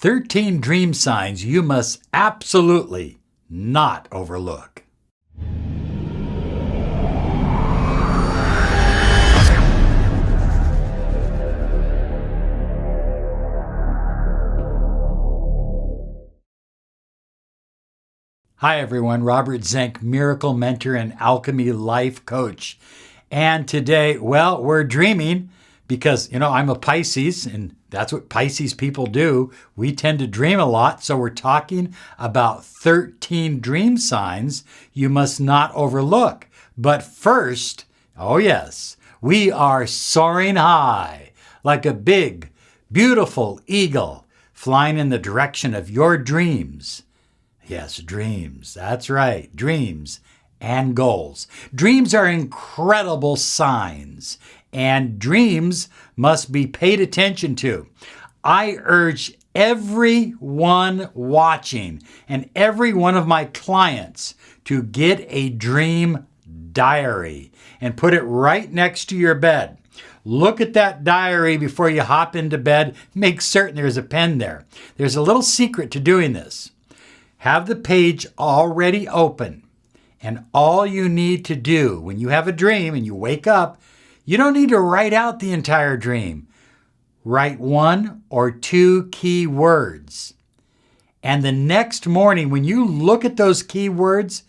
13 dream signs you must absolutely not overlook. Hi everyone, Robert Zink, Miracle Mentor and Alchemy Life Coach. And today, we're dreaming because, I'm a Pisces and that's what Pisces people do. We tend to dream a lot. So we're talking about 13 dream signs you must not overlook. But first, we are soaring high like a big, beautiful eagle flying in the direction of your dreams. Yes, dreams. That's right. Dreams and goals. Dreams are incredible signs, and dreams must be paid attention to. I urge everyone watching and every one of my clients to get a dream diary and put it right next to your bed. Look at that diary before you hop into bed. Make certain there's a pen there. There's a little secret to doing this. Have the page already open. And all you need to do when you have a dream and you wake up, you don't need to write out the entire dream. Write 1 or 2 key words. And the next morning, when you look at those key words,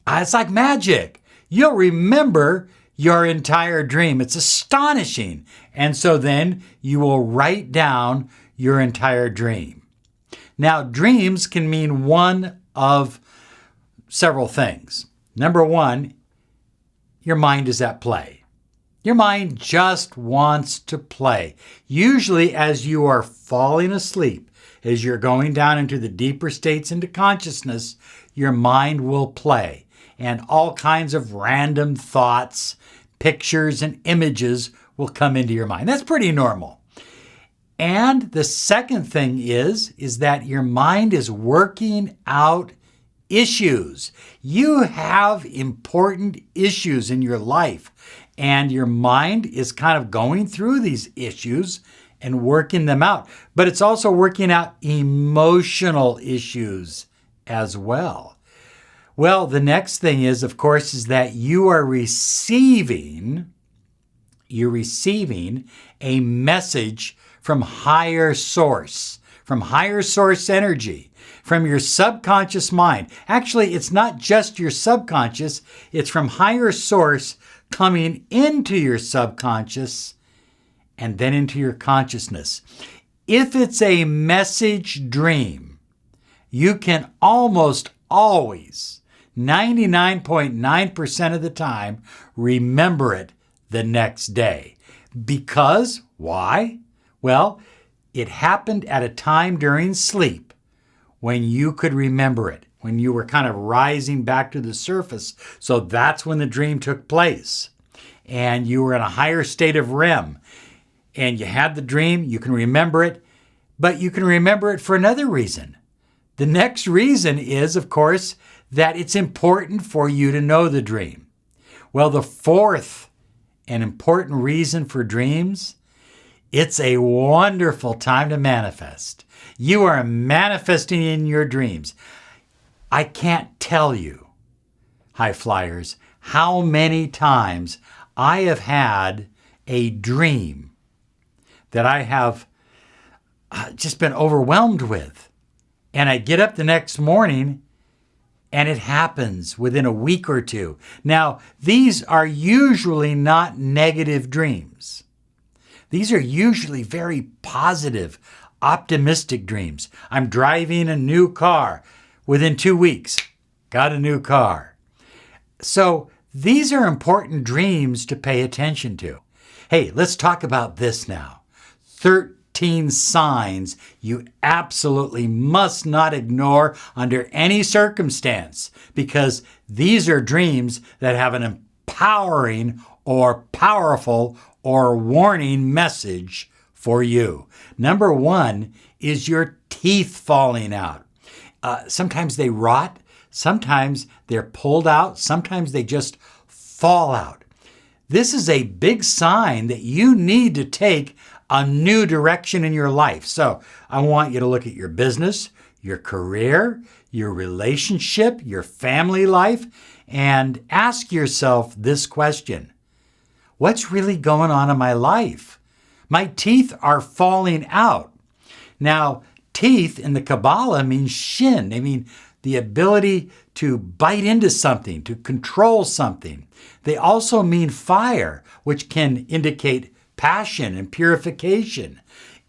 it's like magic. You'll remember your entire dream. It's astonishing. And so then you will write down your entire dream. Now, dreams can mean one of several things. Number one, your mind is at play. Your mind just wants to play. Usually as you are falling asleep, as you're going down into the deeper states into consciousness, your mind will play. And all kinds of random thoughts, pictures, and images will come into your mind. That's pretty normal. And the second thing is that your mind is working out issues. You have important issues in your life, and your mind is kind of going through these issues and working them out. But it's also working out emotional issues as well. Well, the next thing is, of course, is that you're receiving a message from higher source energy, from your subconscious mind. Actually, it's not just your subconscious, it's from higher source coming into your subconscious and then into your consciousness. If it's a message dream, you can almost always, 99.9% of the time, remember it the next day. Because, why? Well, it happened at a time during sleep when you could remember it, when you were kind of rising back to the surface. So that's when the dream took place. And you were in a higher state of REM. And you had the dream, you can remember it, but you can remember it for another reason. The next reason is, of course, that it's important for you to know the dream. Well, the fourth and important reason for dreams, it's a wonderful time to manifest. You are manifesting in your dreams. I can't tell you, high flyers, how many times I have had a dream that I have just been overwhelmed with. And I get up the next morning and it happens within a week or two. Now, these are usually not negative dreams. These are usually very positive, optimistic dreams. I'm driving a new car. Within 2 weeks, got a new car. So these are important dreams to pay attention to. Hey, let's talk about this now. 13 signs you absolutely must not ignore under any circumstance, because these are dreams that have an empowering or powerful or warning message for you. Number one is your teeth falling out. Sometimes they rot, sometimes they're pulled out, sometimes they just fall out. This is a big sign that you need to take a new direction in your life. So I want you to look at your business, your career, your relationship, your family life, and ask yourself this question. What's really going on in my life? My teeth are falling out. Now, teeth in the Kabbalah means shin. They mean the ability to bite into something, to control something. They also mean fire, which can indicate passion and purification.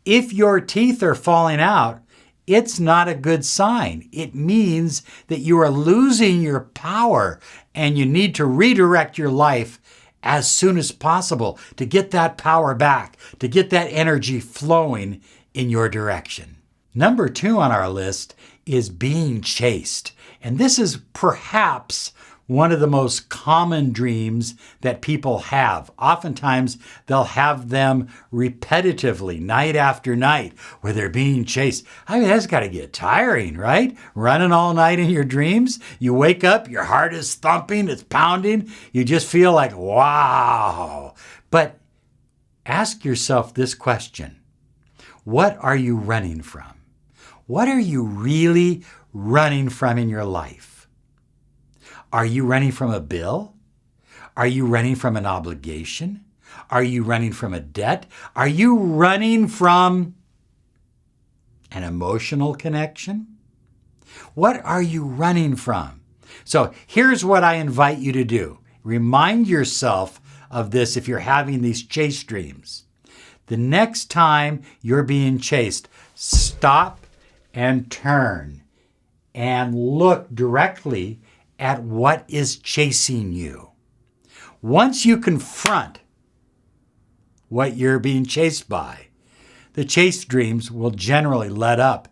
If your teeth are falling out, it's not a good sign. It means that you are losing your power and you need to redirect your life as soon as possible to get that power back, to get that energy flowing in your direction. Number 2 on our list is being chased. And this is perhaps one of the most common dreams that people have. Oftentimes, they'll have them repetitively, night after night, where they're being chased. I mean, that's got to get tiring, right? Running all night in your dreams. You wake up, your heart is thumping, it's pounding. You just feel like, wow. But ask yourself this question. What are you running from? What are you really running from in your life? Are you running from a bill? Are you running from an obligation? Are you running from a debt? Are you running from an emotional connection? What are you running from? So here's what I invite you to do. Remind yourself of this if you're having these chase dreams. The next time you're being chased, stop and turn and look directly at what is chasing you. Once you confront what you're being chased by, the chase dreams will generally let up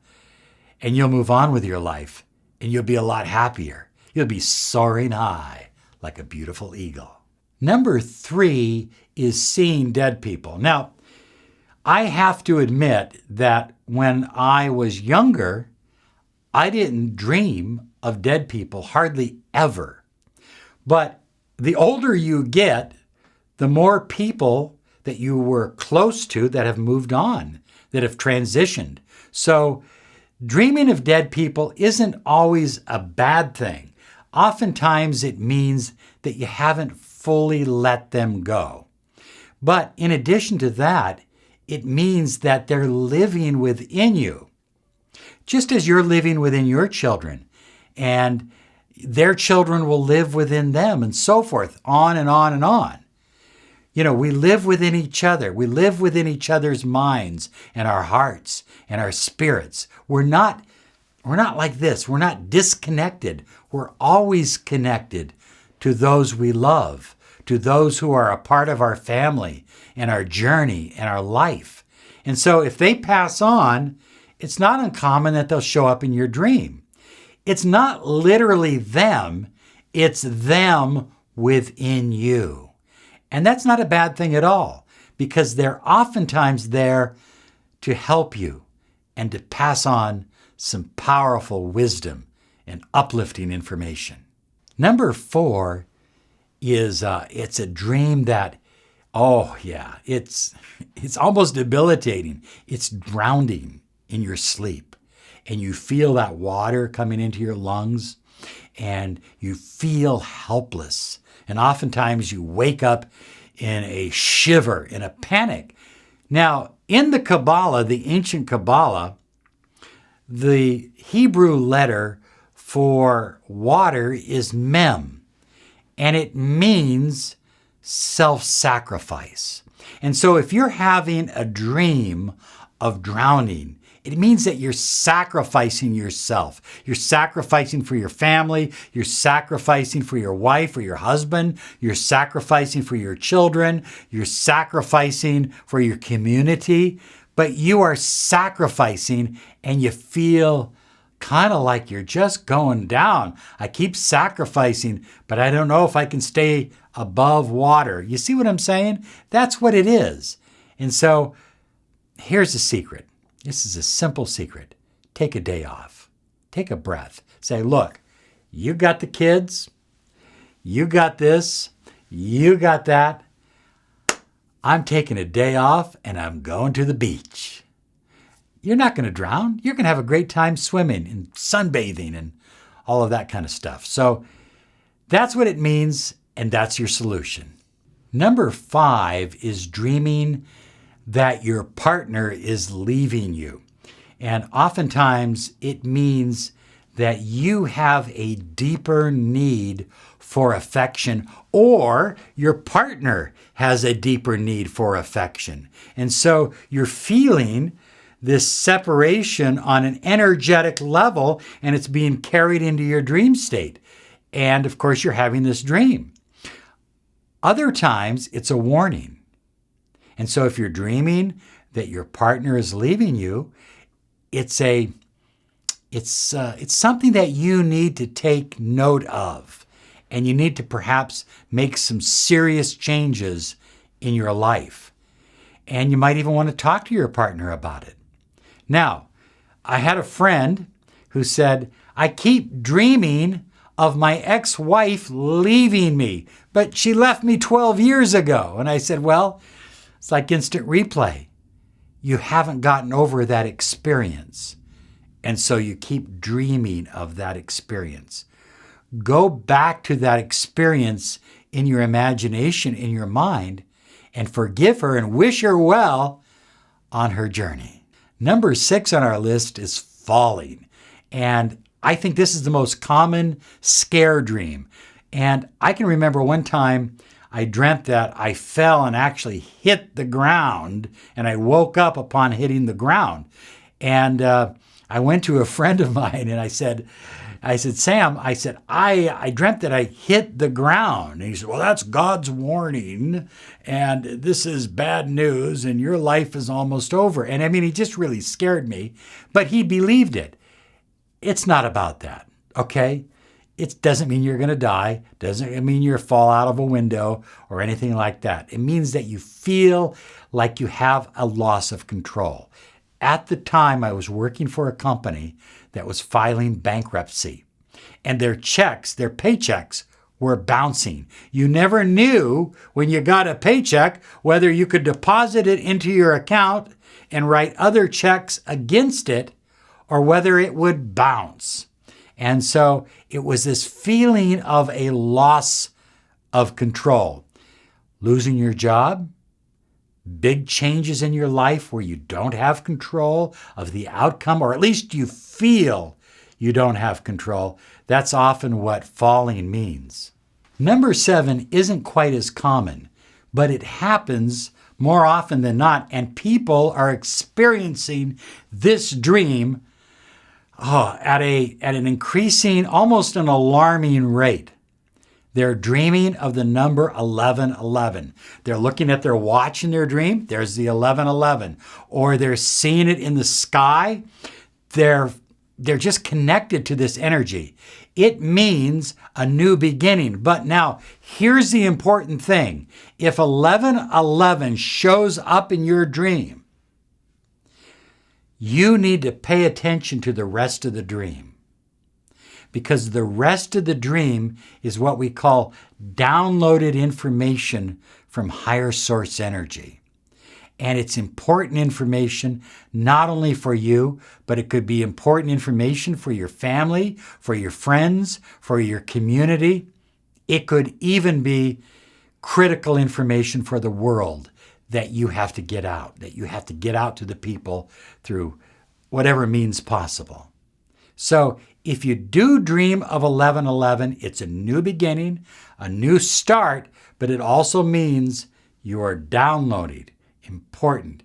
and you'll move on with your life and you'll be a lot happier. You'll be soaring high like a beautiful eagle. Number 3 is seeing dead people. Now, I have to admit that when I was younger, I didn't dream of dead people hardly ever. But the older you get, the more people that you were close to that have moved on, that have transitioned. So dreaming of dead people isn't always a bad thing. Oftentimes it means that you haven't fully let them go. But in addition to that, it means that they're living within you, just as you're living within your children, and their children will live within them, and so forth, on and on and on. You know, we live within each other. We live within each other's minds and our hearts and our spirits. We're not like this. We're not disconnected. We're always connected to those we love, to those who are a part of our family and our journey and our life. And so if they pass on, it's not uncommon that they'll show up in your dream. It's not literally them, it's them within you. And that's not a bad thing at all, because they're oftentimes there to help you and to pass on some powerful wisdom and uplifting information. Number 4 is it's a dream that, it's almost debilitating. It's drowning in your sleep, and you feel that water coming into your lungs, and you feel helpless. And oftentimes you wake up in a shiver, in a panic. Now, in the Kabbalah, the ancient Kabbalah, the Hebrew letter for water is mem, and it means self-sacrifice. And so if you're having a dream of drowning, it means that you're sacrificing yourself. You're sacrificing for your family. You're sacrificing for your wife or your husband. You're sacrificing for your children. You're sacrificing for your community. But you are sacrificing, and you feel kind of like you're just going down. I keep sacrificing, but I don't know if I can stay above water. You see what I'm saying? That's what it is. And so here's the secret. This is a simple secret. Take a day off. Take a breath. Say, look, you got the kids. You got this. You got that. I'm taking a day off and I'm going to the beach. You're not going to drown. You're going to have a great time swimming and sunbathing and all of that kind of stuff. So that's what it means, and that's your solution. Number 5 is dreaming that your partner is leaving you. And oftentimes it means that you have a deeper need for affection, or your partner has a deeper need for affection. And so you're feeling this separation on an energetic level, and it's being carried into your dream state. And of course, you're having this dream. Other times, it's a warning. And so if you're dreaming that your partner is leaving you, it's something that you need to take note of. And you need to perhaps make some serious changes in your life. And you might even want to talk to your partner about it. Now, I had a friend who said, I keep dreaming of my ex-wife leaving me, but she left me 12 years ago. And I said, well, it's like instant replay. You haven't gotten over that experience. And so you keep dreaming of that experience. Go back to that experience in your imagination, in your mind, and forgive her and wish her well on her journey. Number 6 on our list is falling. And I think this is the most common scare dream. And I can remember one time I dreamt that I fell and actually hit the ground, and I woke up upon hitting the ground. And I went to a friend of mine and I said, Sam, I dreamt that I hit the ground. And he said, well, that's God's warning, and this is bad news, and your life is almost over. And I mean, he just really scared me, but he believed it. It's not about that, okay? It doesn't mean you're going to die. Doesn't mean you're fall out of a window or anything like that. It means that you feel like you have a loss of control. At the time, I was working for a company that was filing bankruptcy, and their paychecks were bouncing. You never knew when you got a paycheck whether you could deposit it into your account and write other checks against it, or whether it would bounce. And so it was this feeling of a loss of control. Losing your job, big changes in your life where you don't have control of the outcome, or at least you feel you don't have control. That's often what falling means. Number 7 isn't quite as common, but it happens more often than not, and people are experiencing this dream at an increasing, almost an alarming rate. They're dreaming of the number 1111. They're looking at their watch in their dream. There's the 1111. Or they're seeing it in the sky. They're just connected to this energy. It means a new beginning. But now, here's the important thing. If 1111 shows up in your dream, you need to pay attention to the rest of the dream, because the rest of the dream is what we call downloaded information from higher source energy. And it's important information not only for you, but it could be important information for your family, for your friends, for your community. It could even be critical information for the world that you have to get out, to the people through whatever means possible. So if you do dream of 1111, it's a new beginning, a new start, but it also means you are downloading important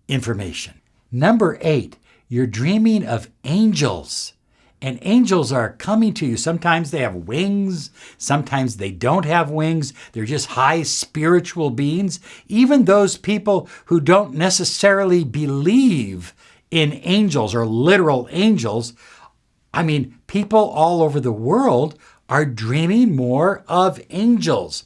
information. Number 8, you're dreaming of angels. And angels are coming to you. Sometimes they have wings. Sometimes they don't have wings. They're just high spiritual beings. Even those people who don't necessarily believe in angels or literal angels, people all over the world are dreaming more of angels.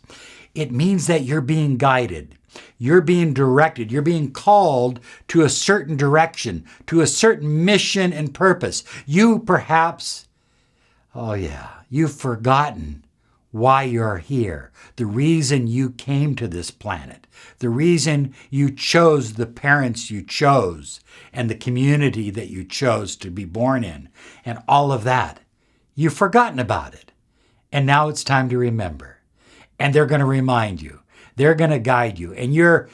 It means that you're being guided. You're being directed. You're being called to a certain direction, to a certain mission and purpose. You perhaps, you've forgotten why you're here, the reason you came to this planet, the reason you chose the parents you chose and the community that you chose to be born in, and all of that. You've forgotten about it. And now it's time to remember. And they're going to remind you. They're going to guide you. And you're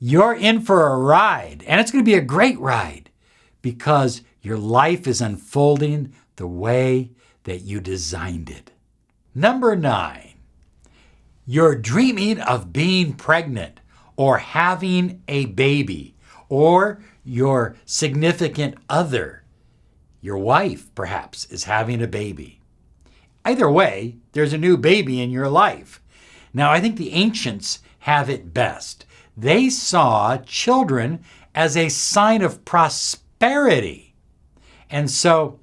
in for a ride. And it's going to be a great ride because your life is unfolding the way that you designed it. Number 9, you're dreaming of being pregnant or having a baby, or your significant other, your wife perhaps, is having a baby. Either way, there's a new baby in your life. Now, I think the ancients have it best. They saw children as a sign of prosperity. And so,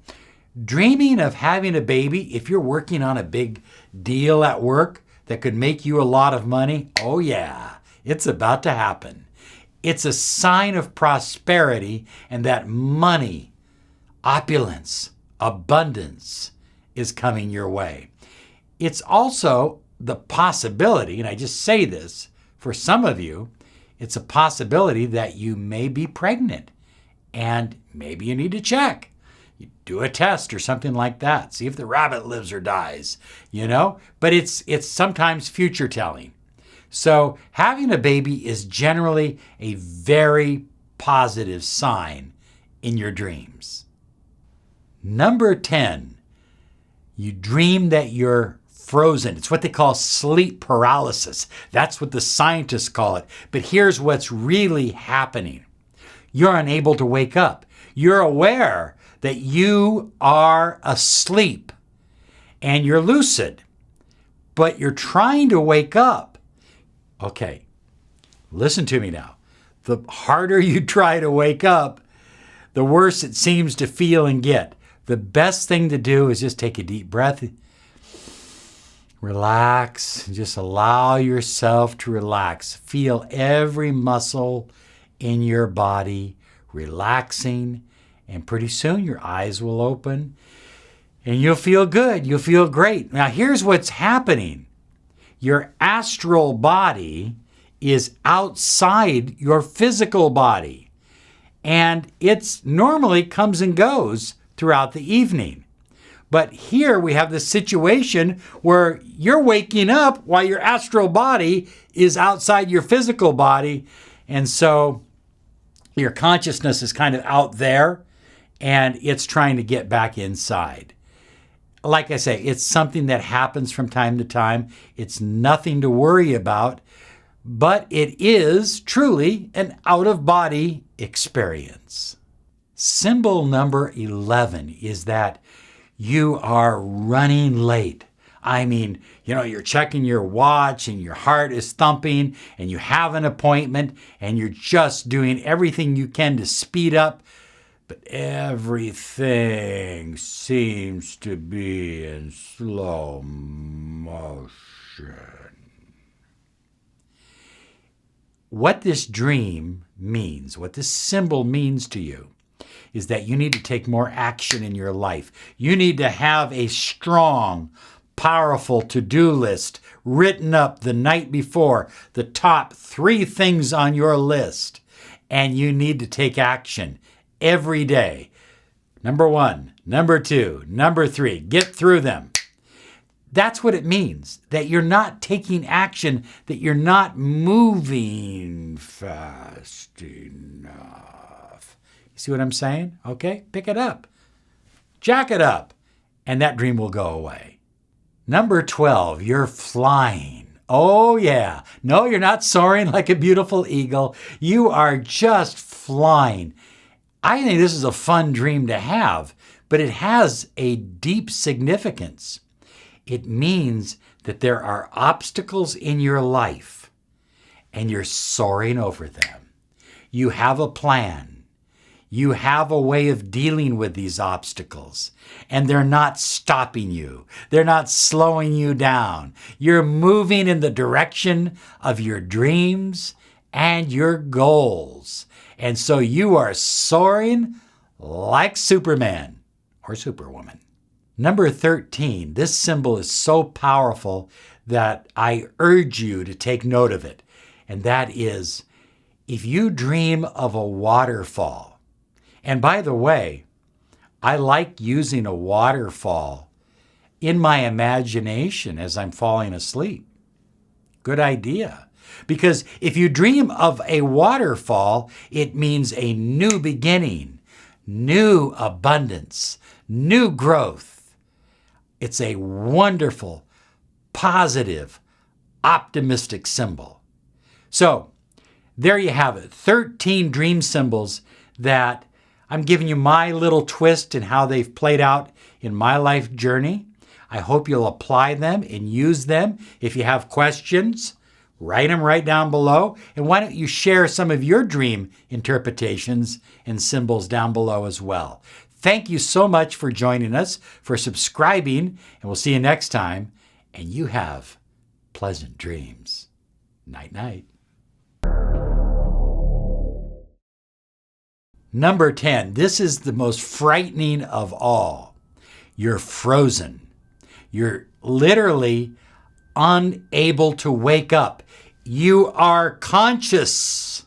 dreaming of having a baby, if you're working on a big deal at work that could make you a lot of money, oh yeah, it's about to happen. It's a sign of prosperity and that money, opulence, abundance is coming your way. It's also the possibility, and I just say this, for some of you, it's a possibility that you may be pregnant and maybe you need to check. You do a test or something like that. See if the rabbit lives or dies, But it's sometimes future telling. So having a baby is generally a very positive sign in your dreams. Number 10, you dream that you're frozen. It's what they call sleep paralysis. That's what the scientists call it. But here's what's really happening. You're unable to wake up. You're aware that you are asleep and you're lucid, but you're trying to wake up. Okay, listen to me now. The harder you try to wake up, the worse it seems to feel and get. The best thing to do is just take a deep breath, relax, and just allow yourself to relax. Feel every muscle in your body relaxing, and pretty soon your eyes will open and you'll feel good. You'll feel great. Now, here's what's happening. Your astral body is outside your physical body, and it's normally comes and goes throughout the evening. But here we have the situation where you're waking up while your astral body is outside your physical body. And so your consciousness is kind of out there and it's trying to get back inside. Like I say, it's something that happens from time to time. It's nothing to worry about, but it is truly an out-of-body experience. Symbol number 11 is that you are running late. I mean, you're checking your watch and your heart is thumping and you have an appointment and you're just doing everything you can to speed up, but everything seems to be in slow motion. What this dream means, what this symbol means to you, is that you need to take more action in your life. You need to have a strong, powerful to-do list written up the night before, the top 3 things on your list, and you need to take action every day. Number 1, number 2, number 3, get through them. That's what it means, that you're not taking action, that you're not moving fast enough. You see what I'm saying? Okay, pick it up. Jack it up, and that dream will go away. Number 12, you're flying. Oh yeah. No, you're not soaring like a beautiful eagle. You are just flying. I think this is a fun dream to have, but it has a deep significance. It means that there are obstacles in your life and you're soaring over them. You have a plan. You have a way of dealing with these obstacles, and they're not stopping you. They're not slowing you down. You're moving in the direction of your dreams and your goals. And so you are soaring like Superman or Superwoman. Number 13, this symbol is so powerful that I urge you to take note of it. And that is, if you dream of a waterfall, and by the way, I like using a waterfall in my imagination as I'm falling asleep. Good idea. Because if you dream of a waterfall, it means a new beginning, new abundance, new growth. It's a wonderful, positive, optimistic symbol. So there you have it, 13 dream symbols that I'm giving you my little twist in how they've played out in my life journey. I hope you'll apply them and use them. If you have questions, write them right down below. And why don't you share some of your dream interpretations and symbols down below as well. Thank you so much for joining us, for subscribing, and we'll see you next time. And you have pleasant dreams. Night, night. Number 10, this is the most frightening of all. You're frozen. You're literally unable to wake up. You are conscious.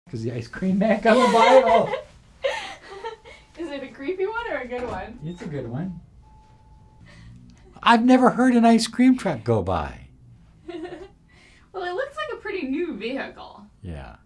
Because the ice cream man coming by? Oh. Is it a creepy one or a good one? It's a good one. I've never heard an ice cream truck go by. Well, it looks like a pretty new vehicle. Yeah.